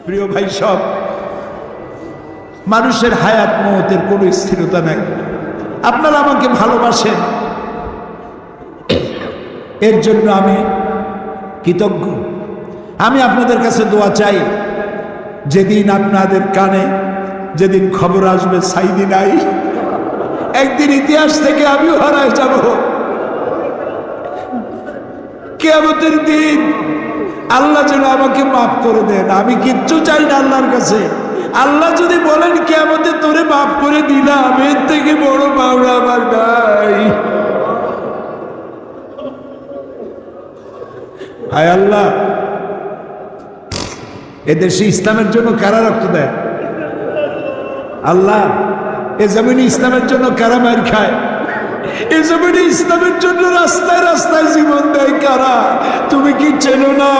প্রিয় ভাই, সব মানুষের হায়াত মওতের কোনো স্থিরতা নাই। আপনারা আমাকে ভালোবাসেন, এর জন্য আমি কৃতজ্ঞ। আমি আপনাদের কাছে দোয়া চাই, যেদিন আপনাদের কানে যেদিন খবর আসবে সাইদি নাই, একদিন ইতিহাস থেকে আমিও হারায় যাব। কিয়ামতের দিন আল্লাহ যেন আমাকে মাফ করে দেন। আমি কিচ্ছু চাই না আল্লাহর কাছে। আল্লাহ যদি বলেন কিয়ামতে তোরে মাফ করে দিলাম, এর থেকে বড় পাওনা আমার নাই। হায় আল্লাহ, এদেশে ইসলামের জন্য কারা রক্ত দেয়? আল্লাহ, এ জমিনে ইসলামের জন্য কারা মার খায়? এ জমিনে ইসলামের জন্য রাস্তায় রাস্তায় জীবন দেয় কারা? তুমি কি চেনো না?